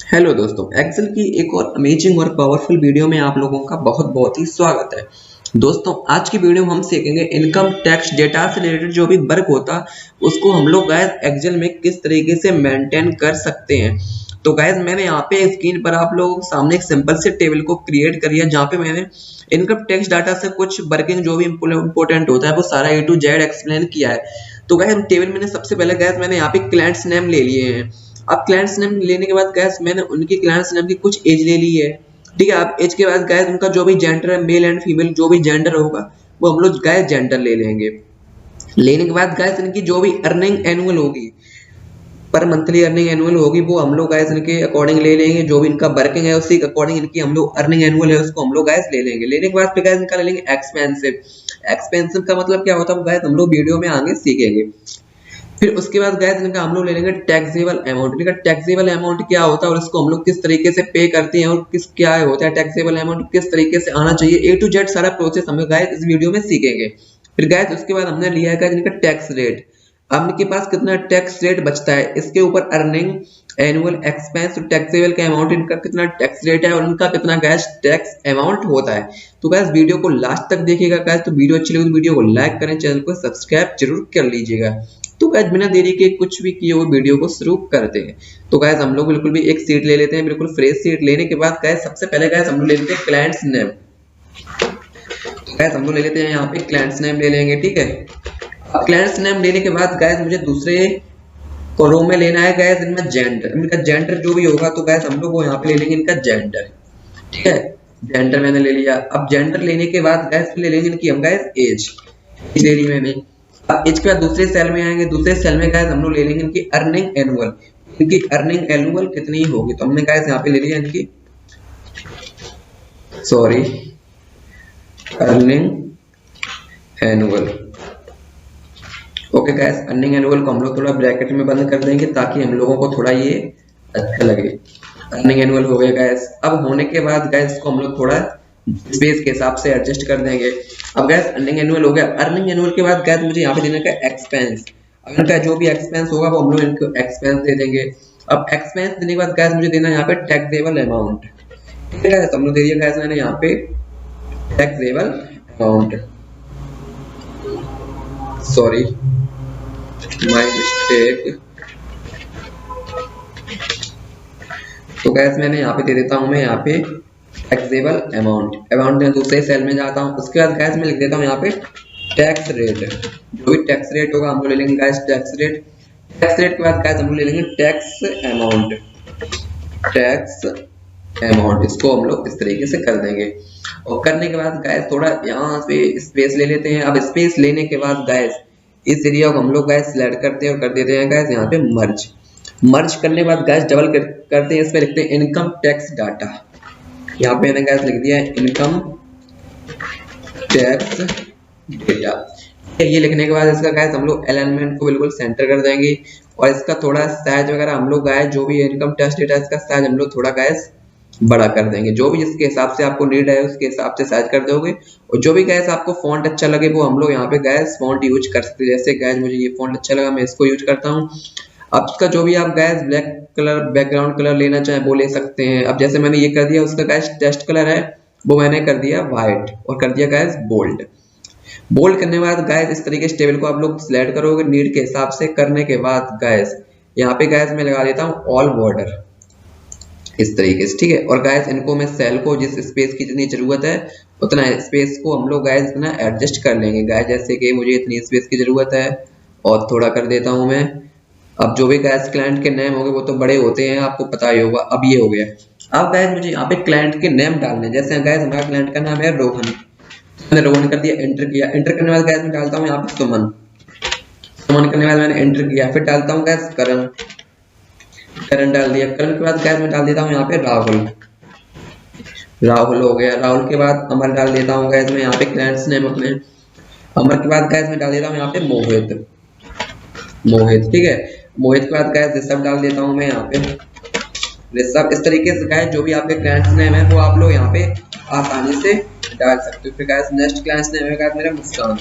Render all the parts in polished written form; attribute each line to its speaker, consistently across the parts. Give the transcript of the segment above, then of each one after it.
Speaker 1: Hello दोस्तों, Excel की एक और अमेजिंग और पावरफुल वीडियो में आप लोगों का बहुत ही स्वागत है। दोस्तों, आज की वीडियो में हम सीखेंगे इनकम टैक्स डेटा से रिलेटेड जो भी वर्क होता है उसको हम लोग गाइस एक्सेल में किस तरीके से मेंटेन कर सकते हैं। तो गाइस मैंने यहाँ पे स्क्रीन पर आप लोगों के सामने एक सिंपल से टेबल को क्रिएट कर लिया जहाँ पे मैंने इनकम टैक्स डाटा से कुछ वर्किंग जो भी इंपॉर्टेंट होता है वो सारा A to Z एक्सप्लेन किया है। तो गाइस टेबल मैंने सबसे पहले गाइस मैंने यहाँ पे क्लाइंट्स नेम ले लिए हैं। अब क्लाइंट्स नेम लेने के बाद गैस मैंने उनकी क्लाइंट्स नेम की कुछ एज ले ली है। ठीक है, अब एज के बाद गैस उनका जो भी जेंडर है, मेल एंड फीमेल जो भी जेंडर होगा वो हम लोग गैस जेंडर ले लेंगे। लेने के बाद गैस इनकी जो भी अर्निंग एनुअल होगी, पर मंथली अर्निंग एनुअल होगी वो हम लोग गैस इनके अकॉर्डिंग ले लेंगे। जो भी इनका वर्किंग है उसी के अकॉर्डिंग इनकी हम लोग अर्निंग एनुअल है उसको हम लोग गैस ले लेंगे। लेने के बाद फिर गैस इनका ले लेंगे एक्सपेंसिव। एक्सपेंसिव का मतलब क्या होता है गैस हम लोग वीडियो में आगे सीखेंगे। फिर उसके बाद गैस इनका हम लोग ले लेंगे टैक्सेबल अमाउंट। इनका टैक्सेबल अमाउंट क्या होता है और इसको हम लोग किस तरीके से पे करते हैं और किस क्या होता है टैक्सेबल अमाउंट किस तरीके से आना चाहिए, A to Z सारा प्रोसेस हम लोग गैस इस वीडियो में सीखेंगे। फिर गैस उसके बाद हमने लिया है इनका टैक्स रेट। अब इनके पास कितना टैक्स रेट बचता है, इसके ऊपर अर्निंग, एनुअल, एक्सपेंस और टैक्सेबल का अमाउंट, इनका कितना टैक्स रेट है और इनका कितना गैस टैक्स अमाउंट होता है। तो गैस वीडियो को लास्ट तक देखिएगा गैस। तो वीडियो अच्छी लगी तो वीडियो को लाइक करें, चैनल को सब्सक्राइब जरूर कर लीजिएगा। तो गैस बिना देरी के कुछ भी किए हुए वीडियो को शुरू करते हैं। तो गैस हम लोग बिल्कुल भी एक सीट ले लेते हैं, बिल्कुल फ्रेश सीट लेने के बाद गैस सबसे पहले गैस हम लोग ले लेते हैं क्लाइंट्स नेम। तो गैस हम लोग ले लेते हैं यहाँ पे क्लाइंट्स नेम ले लेंगे। ठीक है, अब क्लाइंट्स नेम लेने के बाद गैस मुझे दूसरे रो में लेना है गैस इनमें जेंडर। इनका जेंडर जो भी होगा तो गैस हम लोग वो यहाँ पे ले लेंगे इनका जेंडर। ठीक है, जेंडर मैंने ले लिया। अब जेंडर लेने के बाद गैस ले लेंगे इनकी हम गैस एज ले ली मैंने। अब एज के बाद दूसरे सेल में आएंगे, दूसरे सेल में गैस हम लोग ले लेंगे इनकी अर्निंग एनुअल। इनकी अर्निंग एनुअल कितनी होगी तो हमने गैस यहाँ पे ले लिया इनकी earning annual. Okay gas, earning annual को हम लोग थोड़ा ब्रैकेट में बंद कर देंगे ताकि हम लोगों को थोड़ा ये अच्छा लगे। अर्निंग एनुअल हो गया गैस। अब होने के बाद गैस इसको हम लोग थोड़ा स्पेस के हिसाब से एडजस्ट कर देंगे। अब गैस अर्निंग एनुअल हो गया। अर्निंग एनुअल के बाद गैस मुझे यहाँ पे देने का एक्सपेंस। अब इनका जो भी एक्सपेंस होगा वो हम लोग इनको एक्सपेंस दे देंगे। अब एक्सपेंस देने के बाद गैस मुझे देना है यहाँ पे टैक्सेबल अमाउंट। ठीक है गैस, हम लोग दे दिया गैस मैंने यहाँ पे taxable amount. Sorry my mistake. तो गैस मैंने यहाँ पे दे देता हूँ मैं यहाँ पे टैक्सेबल अमाउंट। मैं दूसरे सेल में जाता हूँ। उसके बाद गैस मैं लिख देता हूँ यहाँ पे टैक्स रेट। जो भी टैक्स रेट होगा हम लोग ले लेंगे gas tax rate. Tax rate के बाद गैस हम लोग ले लेंगे टैक्स अमाउंट। इसको हम लोग इस तरीके से कर देंगे। और करने के बाद गैस थोड़ा यहाँ पे स्पेस ले लेते हैं। अब स्पेस लेने के बाद गैस इस एरिया को हम लोग गैस सिलेक्ट करते हैं और कर देते हैं गैस यहाँ पे मर्ज करने के बाद गैस डबल करते हैं, इस पे लिखते हैं इनकम टैक्स डाटा। यहाँ पे मैंने गैस लिख दिया है इनकम टैक्स डेटा। ये लिखने के बाद इसका गैस हम लोग अलाइनमेंट को बिल्कुल सेंटर कर देंगे और इसका थोड़ा साइज वगैरह हम लोग गैस जो भी इनकम टैक्स डेटा इसका साइज हम लोग थोड़ा गैस बड़ा कर देंगे। जो भी जिसके हिसाब से आपको नीड है उसके हिसाब से साइज कर दोगे। और जो भी गैस आपको फॉन्ट अच्छा लगे वो हम लोग यहाँ पे गैस फॉन्ट यूज कर सकते हैं। जैसे गैस मुझे ये फॉन्ट अच्छा लगा मैं इसको यूज करता हूँ। अब इसका जो भी आप gas black colour background colour लेना चाहे वो ले सकते हैं। अब जैसे मैंने ये कर दिया, उसका गैस टेस्ट कलर है वो मैंने कर दिया व्हाइट और कर दिया गैस बोल्ड करने के बाद गैस इस तरीके से टेबल को आप लोग सिलेक्ट करोगे नीड के हिसाब से। करने के बाद गैस यहाँ पे गैस मैं लगा देता हूँ ऑल बॉर्डर इस तरीके से। ठीक है, और गैस इनको मैं सेल को जिस स्पेस की जितनी जरूरत है उतना स्पेस को हम लोग गैस इतना एडजस्ट कर लेंगे। गैस जैसे कि मुझे इतनी स्पेस की जरूरत है और थोड़ा कर देता हूँ मैं। अब जो भी गैस क्लाइंट के नेम होंगे वो तो बड़े होते हैं, आपको पता ही होगा। अब ये हो गया। अब गैस मुझे यहाँ पे क्लाइंट के नेम डालने, जैसे गैस हमारा क्लाइंट का नाम है रोहन, मैंने रोहन कर दिया, एंटर किया। एंटर करने के बाद गैस मैं डालता हूँ यहाँ पे सुमन करने के बाद मैंने एंटर किया। फिर डालता हूँ गैस करण डाल दिया। करण के बाद गैस मैं डाल देता हूँ यहाँ पे राहुल हो गया। राहुल के बाद अमर डाल देता हूँ गैस मैं यहाँ पे क्लाइंट्स नेम अपने। अमर के बाद गैस मैं डाल देता हूँ यहाँ पे मोहित। ठीक है, मोहित के बाद गैस ऋषभ डाल देता हूँ मैं यहाँ पे ऋषभ। इस तरीके से गैस जो भी आपके क्लाइंट्स नेम है वो आप लोग यहाँ पे आसानी से डाल सकते हो। फिर गैस नेक्स्ट क्लाइंट्स नेम है गैस मेरा मुस्कान,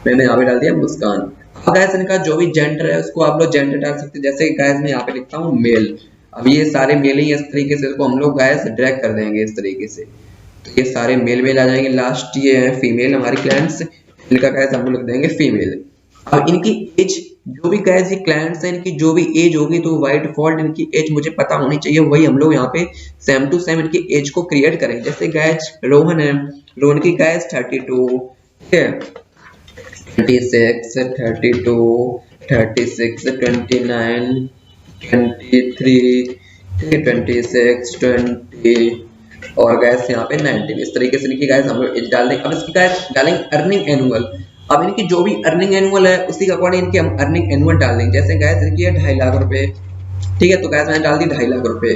Speaker 1: मैंने यहाँ पे डाल दिया मुस्कान। अब गैस इनका जो भी जेंडर है उसको आप लोग जेंडर डाल सकते हैं। जैसे गैस मैं यहाँ पे लिखता हूँ मेल। अब ये सारे मेल ही इस तरीके से, इसको हम लोग गाइस ड्रैग कर देंगे इस तरीके से, तो ये सारे मेल आ जाएंगे। लास्ट ये है फीमेल हमारी क्लाइंट्स, इनका गाइस हम लोग लिख देंगे फीमेल। अब इनकी एज, जो भी गाइस ये क्लाइंट्स हैं, इनकी जो भी एज होगी तो बाय डिफॉल्ट इनकी एज मुझे पता होनी चाहिए, वही हम लोग यहाँ पे सेम टू सेम इनकी एज को क्रिएट करेंगे। जैसे गाइस रोहन है, रोहन की गाइस 32, ठीक है, 26, 32, 36, 29, 23, ठीक है, 26, 20 और गैस यहाँ पे 19। इस तरीके से इनकी गैस हम लोग एज डाल देंगे। अब इसकी गैस डालेंगे अर्निंग एनुअल। अब इनकी जो भी अर्निंग एनुअल है उसी के अकॉर्डिंग इनकी हम अर्निंग एनुअल डाल देंगे। जैसे गैस इनकी है 2.5 लाख रुपए, ठीक है, तो गैस मैंने डाल दी 2.5 लाख रुपए।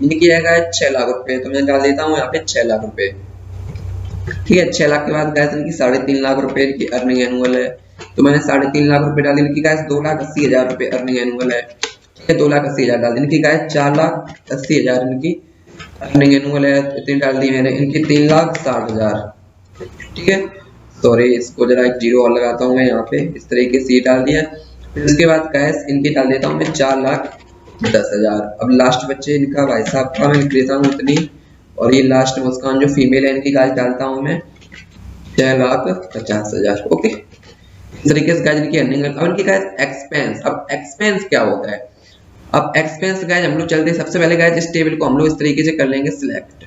Speaker 1: इनकी है गैस 6 लाख रुपए, तो मैं डाल देता हूँ यहाँ पे 6 लाख रुपए, ठीक है। 6 लाख के बाद गैस इनकी 3.5 लाख रुपए इनकी अर्निंग एनुअल है, तो मैंने 3.5 लाख रुपए डाल दी। इनकी गैस 2,80,000 रुपए अर्निंग एनुअल है, ठीक है, 2,80,000 डाल दी। इनकी गैस 4,80,000 इनकी अर्निंग एनुअल है, इतनी डाल दी मैंने। इनकी 3,60,000, ठीक है, सॉरी इसको जरा एक जीरो और लगाता हूँ मैं यहाँ पे, इस तरीके से डाल दिया। फिर उसके बाद गैस इनकी डाल देता हूँ मैं 4,10,000। अब लास्ट बच्चे इनका भाई साहब का मैं लिख देता हूँ इतनी, और ये लास्ट मुस्कान जो फीमेल है इनकी गाइस डालता हूँ मैं 6,50,000। ओके, इस तरीके से गाइस इनकी अर्निंग। अब इनकी गाइस एक्सपेंस, अब एक्सपेंस क्या होता है? अब एक्सपेंस गाइस हम लोग चलते हैं, सबसे पहले गाइस इस टेबल को हम लोग इस तरीके से कर लेंगे सिलेक्ट।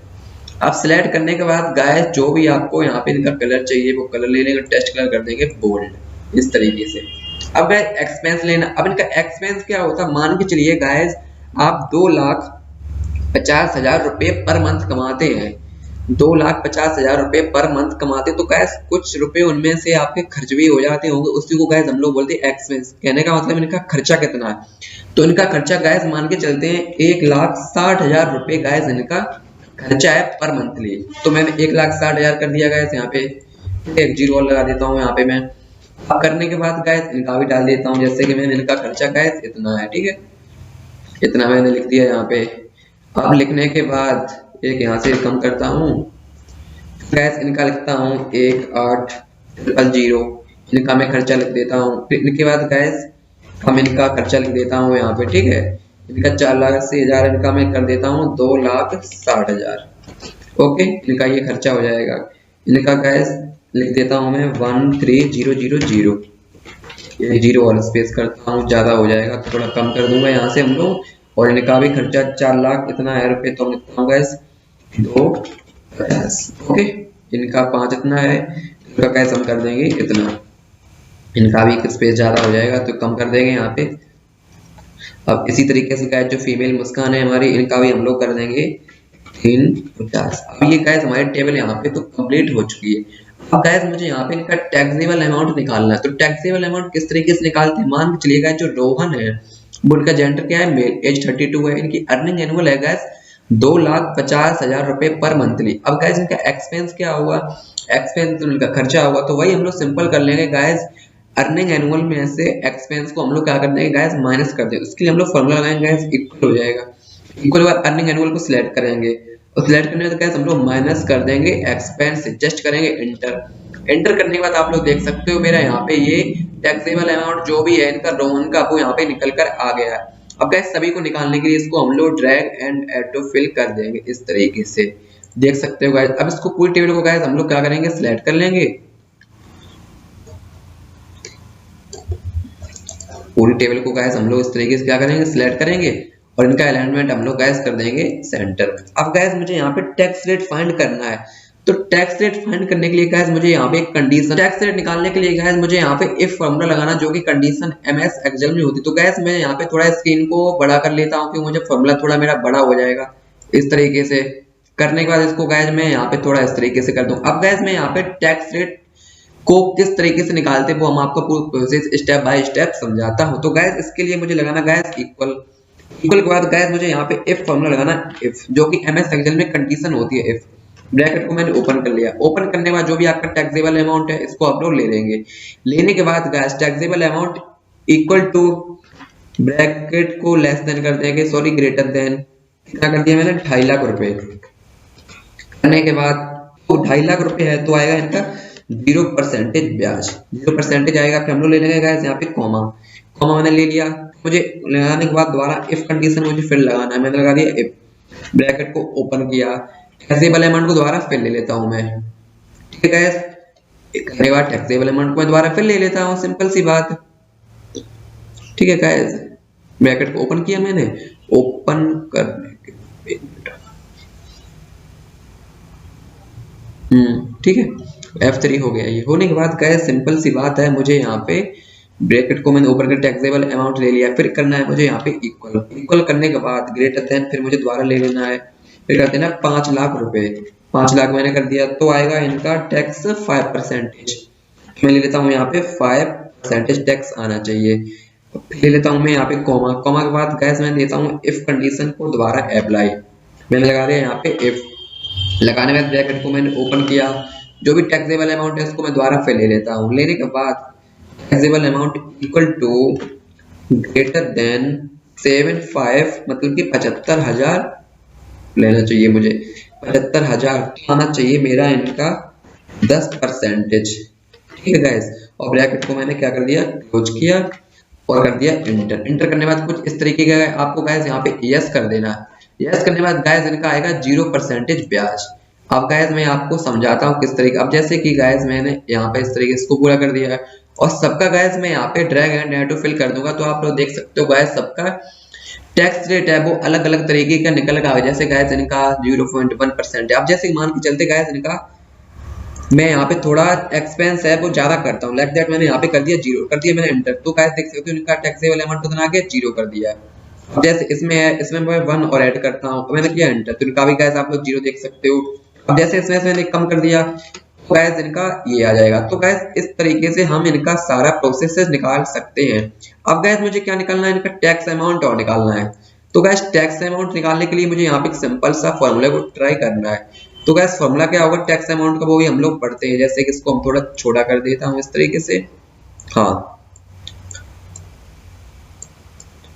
Speaker 1: अब सिलेक्ट करने के बाद गाइस जो भी आपको यहाँ पे इनका कलर चाहिए वो कलर ले लेंगे, टेस्ट कलर कर देंगे बोल्ड, इस तरीके से। अब गाइस एक्सपेंस लेना, अब इनका एक्सपेंस क्या होता है, मान के चलिए गाइस आप 2,50,000 रुपए पर मंथ कमाते हैं, 2,50,000 रुपए पर मंथ कमाते, तो गैस कुछ रुपए उनमें से आपके खर्च भी हो जाते होंगे, उसी को गैस हम लोग बोलते हैं एक्सपेंस। कहने का मतलब इनका खर्चा कितना है, तो इनका खर्चा गैस मान के चलते हैं 1,60,000 रुपए गैस इनका खर्चा है पर मंथली। तो मैंने 1,60,000 कर दिया गैस यहाँ पे, एक जीरो और लगा देता हूँ यहाँ पे मैं। अब करने के बाद गैस इनका भी डाल देता हूँ, जैसे कि मैंने इनका खर्चा गैस इतना है, ठीक है, इतना मैंने लिख दिया यहाँ पे। अब लिखने के बाद एक यहाँ से कम करता हूँ, गैस इनका लिखता हूँ 1,8,000, इनका मैं खर्चा लिख देता हूँ। फिर इनके बाद गैस हम इनका खर्चा लिख देता हूँ यहाँ पे, ठीक है, इनका 4,80,000, इनका मैं कर देता हूँ 2,60,000। ओके, इनका ये खर्चा हो जाएगा। इनका गैस लिख देता हूँ मैं 13,000, ये जीरो और स्पेस करता हूँ, ज्यादा हो जाएगा तो थोड़ा कम कर दूंगा यहाँ से हम लोग। और इनका भी खर्चा 4 लाख इतना है रुपए, तो लिखता हूँ गैस 2,50। ओके, इनका 5 इतना है, इनका गैस हम कर देंगे इतना, इनका भी स्पेस ज्यादा हो जाएगा तो कम कर देंगे यहाँ पे। अब इसी तरीके से गैस जो फीमेल मुस्कान है हमारी, इनका भी हम लोग कर देंगे 3,50। अब ये गैस हमारी टेबल यहाँ पे तो कंप्लीट हो चुकी है। अब गैस मुझे यहाँ पे इनका टैक्सेबल अमाउंट निकालना है, तो टैक्सेबल अमाउंट किस तरीके से निकालते हैं, मान के चलिए गैस जो रोहन है वो इनका जेंडर क्या है, मेल, एज 32 है, इनकी अर्निंग एनुअल है गैस 2,50,000 रुपए पर मंथली। अब गैस इनका एक्सपेंस क्या हुआ, एक्सपेंस तो इनका खर्चा हुआ, तो वही हम लोग सिंपल कर लेंगे गैस, अर्निंग एनुअल में से एक्सपेंस को हम लोग क्या कर देंगे गैस, माइनस कर देंगे। उसके लिए हम लोग फॉर्मूला लगाएंगे गैस, इक्वल हो जाएगा, इक्वल बाद अर्निंग एनुअल को सिलेक्ट करेंगे, और सिलेक्ट करने के बाद गैस हम लोग माइनस कर देंगे एक्सपेंस, जस्ट करेंगे एंटर। एंटर करने के बाद आप लोग देख सकते हो मेरा यहाँ पे ये टैक्सेबल अमाउंट जो भी है इनका रोहन का वो यहाँ पे निकल कर आ गया है। अब गैस सभी को निकालने के लिए इसको हम लोग drag and add to fill कर देंगे इस तरीके से, देख सकते हो गैस। अब इसको पूरी टेबल को गैस हम लोग क्या करेंगे, सिलेक्ट कर लेंगे, पूरी टेबल को गैस हम लोग इस तरीके से क्या करेंगे, सिलेक्ट करेंगे, और इनका अलाइनमेंट हम लोग गैस कर देंगे सेंटर। अब गैस मुझे यहाँ पे टैक्स रेट फाइंड करना है, तो टैक्स रेट फाइंड करने के लिए गैस मुझे यहाँ पे एक कंडीशन, टैक्स रेट निकालने के लिए गैस मुझे यहाँ पे इफ फॉर्मूला लगाना, जो कि कंडीशन MS एक्सेल में होती। तो गैस मैं यहाँ पे थोड़ा स्क्रीन को बड़ा कर लेता हूँ क्योंकि मुझे फॉर्मूला थोड़ा मेरा बड़ा हो जाएगा। इस तरीके से करने के बाद इसको गैस मैं यहाँ पे थोड़ा इस तरीके से कर दूँ। अब गैस मैं यहाँ पे टैक्स रेट को किस तरीके से निकालते हैं वो हम आपको पूरी प्रोसेस स्टेप बाय स्टेप समझाता हूँ। तो गैस इसके लिए मुझे लगाना गैस इक्वल, इक्वल के बाद गैस मुझे यहाँ पे इफ फॉर्मूला लगाना, इफ जो कि MS एक्सेल में कंडीशन होती है। इफ ब्रैकेट को मैंने ओपन कर लिया, ओपन करने के बाद जो भी आपका टैक्सेबल अमाउंट है इसको आप लोग ले लेंगे। लेने के बाद gas taxable amount equal to bracket को लेस देन कर देंगे, सॉरी ग्रेटर देन, कितना कर दिया मैंने 2.5 लाख रुपए। करने के बाद तो 2.5 लाख रुपए है तो आएगा इनका 0% ब्याज, 0% आएगा। फिर हम लोग ले लेंगे गैस यहाँ पे कॉमा, कॉमा मैंने ले लिया, मुझे लगाने के बाद दोबारा इफ कंडीशन मुझे फिर लगाना है। मैंने लगा दिया इफ, ब्रैकेट को ओपन किया, टैक्सेबल अमाउंट को दोबारा फिर ले लेता हूँ मैं। ठीक है गाइस, करने के बाद टैक्सेबल अमाउंट को मैं दोबारा फिर ले लेता हूँ, सिंपल सी बात। ठीक है गाइस, ब्रैकेट को ओपन किया मैंने, ओपन करने के ठीक है, F3 हो गया। ये होने के बाद गाइस सिंपल सी बात है, मुझे यहाँ पे ब्रैकेट को मैंने ओपन कर टैक्सेबल अमाउंट ले लिया, फिर करना है मुझे यहाँ पे इक्वल करने के बाद ग्रेटर देन, फिर मुझे दोबारा ले लेना है, फिर कर देना 5 लाख रुपए। 5 लाख मैंने कर दिया, तो आएगा इनका टैक्स 5%। मैं ले लेता हूँ यहाँ पे 5% टैक्स आना चाहिए। ले लेता हूँ मैं यहाँ पे कॉमा, कॉमा के बाद गैस मैं देता हूँ इफ कंडीशन को दोबारा अप्लाई। मैंने लगा दिया यहाँ पे इफ, लगाने में ब्रैकेट को मैंने ओपन किया, जो भी टैक्सेबल अमाउंट है उसको मैं दोबारा फिर ले लेता हूँ। लेने के बाद taxable amount equal to greater than 75, मतलब कि 75,000 लेना चाहिए मुझे, 75,000 आना चाहिए मेरा इनका 10%। ठीक है गाइस, और ब्रैकेट को मैंने क्या कर दिया, क्लोज किया और कर दिया इंटर। इंटर करने के बाद कुछ इस तरीके का आपको गाइस यहाँ पे यस कर देना है। यस करने के बाद गाइस इनका आएगा 0% ब्याज। अब गाइस मैं आपको समझाता हूँ किस तरीके। अब जैसे कि गाइस मैंने यहाँ पे इस तरीके इसको पूरा कर दिया है, और सबका गाइस मैं यहाँ पे drag and add to fill कर दूंगा, तो आप लोग देख सकते हो गाइस सबका टैक्स रेट है वो अलग अलग तरीके का निकल गया। जैसे गाइस इनका 0.1% है। अब जैसे मान के चलते गाइस इनका मैं यहाँ पे थोड़ा एक्सपेंस है वो ज्यादा करता हूँ, लाइक दैट मैंने यहाँ पे कर दिया 0 कर दिया मैंने इंटर, तो गाइस देख सकते हो इनका टैक्सेबल अमाउंट कितना आ गया, 0 कर दिया है। अब जैसे इसमें है, इसमें मैं 1 और ऐड करता हूँ, मैंने किया इंटर, तो इनका भी गाइस आप लोग 0 देख सकते हो। अब जैसे इसमें से मैंने कम कर दिया, तो गाइस इनका ये आ जाएगा। तो गाइस इस तरीके से हम इनका सारा प्रोसेस निकाल सकते हैं। अब गाइस मुझे क्या निकालना है, इनका टैक्स अमाउंट और निकालना है। तो गाइस टैक्स अमाउंट निकालने के लिए मुझे यहाँ पे एक सिंपल सा फॉर्मूला को ट्राई करना है। तो गाइस फॉर्मूला क्या होगा टैक्स अमाउंट का, वो भी हम लोग पढ़ते हैं। जैसे कि इसको हम थोड़ा छोटा कर देता हूँ इस तरीके से, हाँ।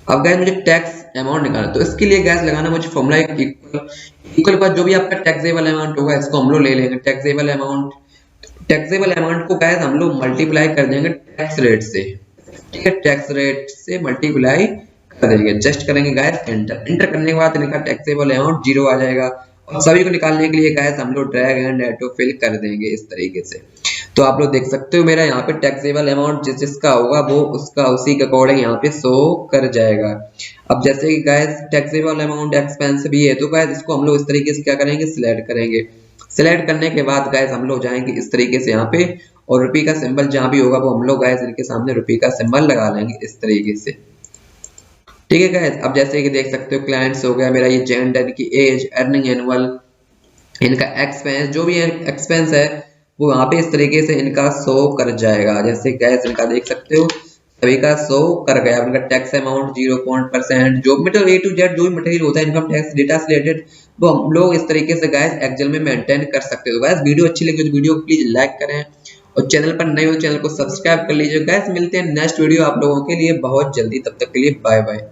Speaker 1: अब गाइस मुझे टैक्स अमाउंट निकालना, तो इसके लिए गाइस लगाना मुझे फॉर्मूला इक्वल पर जो भी आपका टैक्सेबल अमाउंट होगा इसको हम लोग ले लेंगे टैक्सेबल अमाउंट। टैक्सेबल अमाउंट को गाइस हम लोग मल्टीप्लाई कर देंगे टैक्स रेट से। ठीक है, टैक्स रेट से मल्टीप्लाई कर देंगे, जस्ट करेंगे गाइस इंटर। इंटर करने के बाद इनका टैक्सेबल अमाउंट 0 आ जाएगा, और सभी को निकालने के लिए गाइस हम लोग drag and add to fill कर देंगे इस तरीके से। तो आप लोग देख सकते हो मेरा यहाँ पे टैक्सेबल अमाउंट जिस जिसका होगा वो उसका उसी के अकॉर्डिंग यहाँ पे शो कर जाएगा। अब जैसे कि गाइस टैक्सेबल अमाउंट एक्सपेंस भी है, तो गाइस इसको हम लोग इस तरीके से क्या करेंगे, सिलेक्ट करेंगे। सिलेक्ट करने के बाद गाइस हम लोग जाएंगे इस तरीके से यहाँ पे, और रुपये का सिंबल जहाँ भी होगा वो हम लोग गाइस इनके सामने रुपये का सिंबल लगा लेंगे इस तरीके से। ठीक है गाइस, अब जैसे कि देख सकते हो क्लाइंट्स हो गया मेरा, ये जेंडर की एज, अर्निंग एनुअल, इनका एक्सपेंस, जो भी एक्सपेंस है वो यहाँ पे इस तरीके से इनका शो कर जाएगा। जैसे गैस इनका देख सकते हो सभी का शो कर गया। इनका टैक्स अमाउंट 0% जो मतलब A to Z जो भी मटेरियल होता है इनकम टैक्स डेटा से रिलेटेड वो हम लोग इस तरीके से गैस एक्सेल में मेंटेन कर सकते हो। गैस वीडियो अच्छी लगी तो वीडियो को प्लीज लाइक करें, और चैनल पर नए हो चैनल को सब्सक्राइब कर लीजिए। गैस मिलते हैं नेक्स्ट वीडियो आप लोगों के लिए बहुत जल्दी, तब तक के लिए बाय बाय।